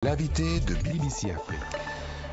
L'invité de BBC Afrique.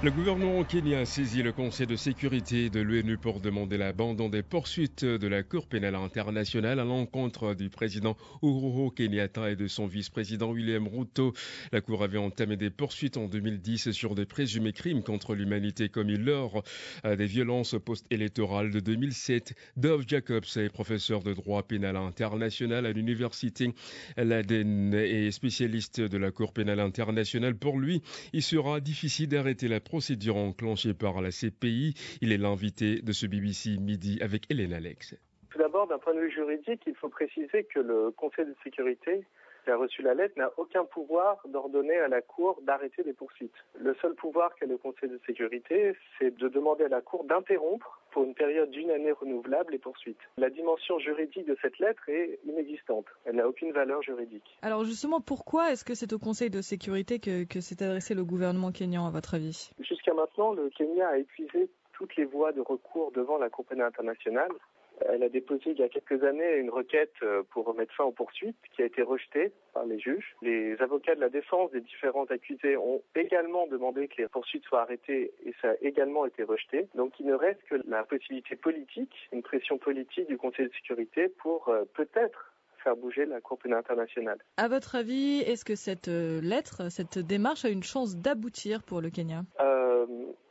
Le gouvernement kenyan a saisi le Conseil de sécurité de l'ONU pour demander l'abandon des poursuites de la Cour pénale internationale à l'encontre du président Uhuru Kenyatta et de son vice-président William Ruto. La Cour avait entamé des poursuites en 2010 sur des présumés crimes contre l'humanité commis lors des violences post-électorales de 2007. Dove Jacobs est professeur de droit pénal international à l'université Leiden et spécialiste de la Cour pénale internationale. Pour lui, il sera difficile d'arrêter la procédure enclenchée par la CPI. Il est l'invité de ce BBC Midi avec Hélène Alex. Tout d'abord, d'un point de vue juridique, il faut préciser que le Conseil de sécurité qui a reçu la lettre n'a aucun pouvoir d'ordonner à la Cour d'arrêter les poursuites. Le seul pouvoir qu'a le Conseil de sécurité, c'est de demander à la Cour d'interrompre pour une période d'1 année renouvelable les poursuites. La dimension juridique de cette lettre est inexistante. Elle n'a aucune valeur juridique. Alors justement, pourquoi est-ce que c'est au Conseil de sécurité que s'est adressé le gouvernement kényan, à votre avis ? Jusqu'à maintenant, le Kenya a épuisé toutes les voies de recours devant la Cour pénale internationale. Elle a déposé il y a quelques années une requête pour mettre fin aux poursuites qui a été rejetée par les juges. Les avocats de la défense des différents accusés ont également demandé que les poursuites soient arrêtées et ça a également été rejeté. Donc il ne reste que la possibilité politique, une pression politique du Conseil de sécurité pour peut-être faire bouger la Cour pénale internationale. À votre avis, est-ce que cette lettre, cette démarche a une chance d'aboutir pour le Kenya ?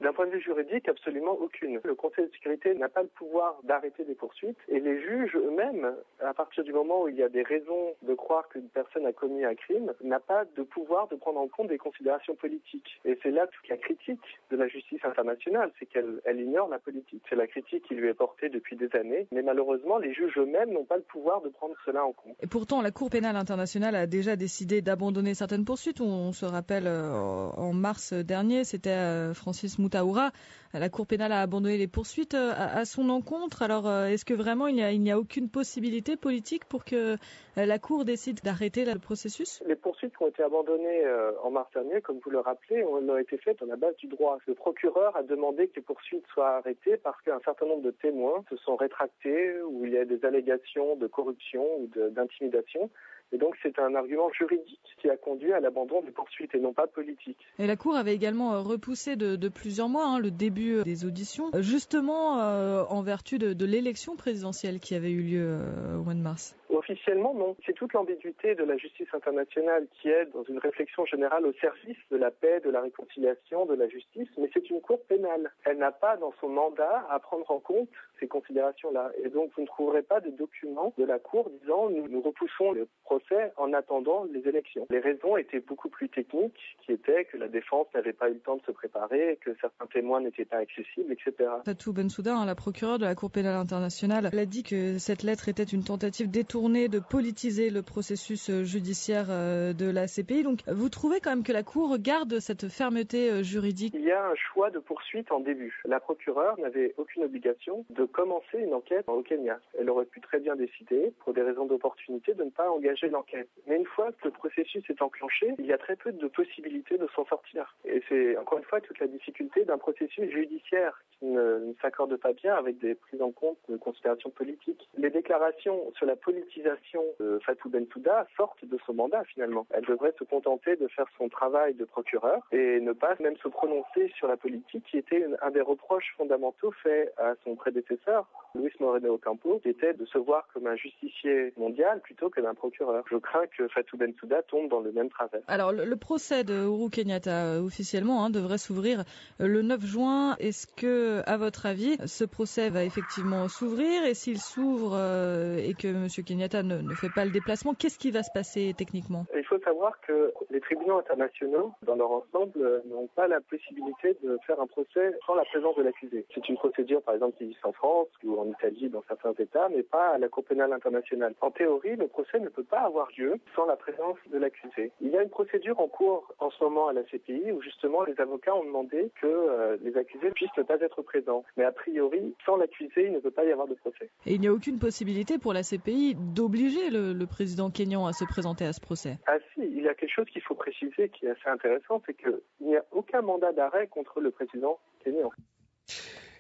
D'un point de vue juridique, absolument aucune. Le Conseil de sécurité n'a pas le pouvoir d'arrêter des poursuites et les juges eux-mêmes, à partir du moment où il y a des raisons de croire qu'une personne a commis un crime, n'a pas de pouvoir de prendre en compte des considérations politiques. Et c'est là toute la critique de la justice internationale, c'est qu'elle ignore la politique. C'est la critique qui lui est portée depuis des années, mais malheureusement, les juges eux-mêmes n'ont pas le pouvoir de prendre cela en compte. Et pourtant, la Cour pénale internationale a déjà décidé d'abandonner certaines poursuites. On se rappelle, en mars dernier, c'était Francis Moutaoura. La Cour pénale a abandonné les poursuites à son encontre. Alors, est-ce que vraiment il n'y a aucune possibilité politique pour que la Cour décide d'arrêter le processus ? Les poursuites qui ont été abandonnées en mars dernier, comme vous le rappelez, ont été faites sur la base du droit. Le procureur a demandé que les poursuites soient arrêtées parce qu'un certain nombre de témoins se sont rétractés, où il y a des allégations de corruption ou d'intimidation. Et donc, c'est un argument juridique qui a conduit à l'abandon des poursuites et non pas politique. Et la Cour avait également repoussé de plusieurs mois le début des auditions, justement en vertu de l'élection présidentielle qui avait eu lieu au mois de mars. Officiellement, non. C'est toute l'ambiguïté de la justice internationale qui est dans une réflexion générale au service de la paix, de la réconciliation, de la justice, mais c'est une cour pénale. Elle n'a pas dans son mandat à prendre en compte ces considérations-là. Et donc, vous ne trouverez pas de documents de la Cour disant « nous repoussons le procès en attendant les élections ». Les raisons étaient beaucoup plus techniques, qui étaient que la défense n'avait pas eu le temps de se préparer, que certains témoins n'étaient pas accessibles, etc. Fatou Bensouda, la procureure de la Cour pénale internationale, elle a dit que cette lettre était une tentative détournée de politiser le processus judiciaire de la CPI. Donc, vous trouvez quand même que la Cour garde cette fermeté juridique ? Il y a un choix de poursuite en début. La procureure n'avait aucune obligation de commencer une enquête au Kenya. Elle aurait pu très bien décider, pour des raisons d'opportunité, de ne pas engager l'enquête. Mais une fois que le processus est enclenché, il y a très peu de possibilités de s'en sortir. Et c'est encore une fois toute la difficulté d'un processus judiciaire qui ne s'accorde pas bien avec des prises en compte de considérations politiques. Les déclarations sur la politisation de Fatou Bensouda sortent de son mandat finalement. Elle devrait se contenter de faire son travail de procureur et ne pas même se prononcer sur la politique qui était un des reproches fondamentaux faits à son prédécesseur, Luis Moreno Ocampo, qui était de se voir comme un justicier mondial plutôt que d'un procureur. Je crains que Fatou Bensouda tombe dans le même travers. Alors, le procès de Uhuru Kenyatta officiellement devrait s'ouvrir le 9 juin. Est-ce que, à votre avis, ce procès va effectivement s'ouvrir ? Et s'il s'ouvre et que M. Kenyatta ne fait pas le déplacement, qu'est-ce qui va se passer techniquement ? Il faut savoir que les tribunaux internationaux, dans leur ensemble, n'ont pas la possibilité de faire un procès sans la présence de l'accusé. C'est une procédure, par exemple, qui existe en France ou en Italie, dans certains États, mais pas à la Cour pénale internationale. En théorie, le procès ne peut pas avoir lieu sans la présence de l'accusé. Il y a une procédure en cours en ce moment à la CPI où justement les avocats ont demandé que les accusés puissent ne pas être présents. Mais a priori, sans l'accusé, il ne peut pas y avoir de procès. Et il n'y a aucune possibilité pour la CPI d'obliger le président kényan à se présenter à ce procès ? Ah si, il y a quelque chose qu'il faut préciser qui est assez intéressant, c'est qu'il n'y a aucun mandat d'arrêt contre le président kényan.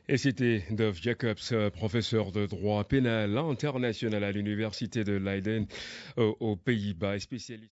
Et c'était Dove Jacobs, professeur de droit pénal international à l'université de Leiden aux Pays-Bas et spécialiste.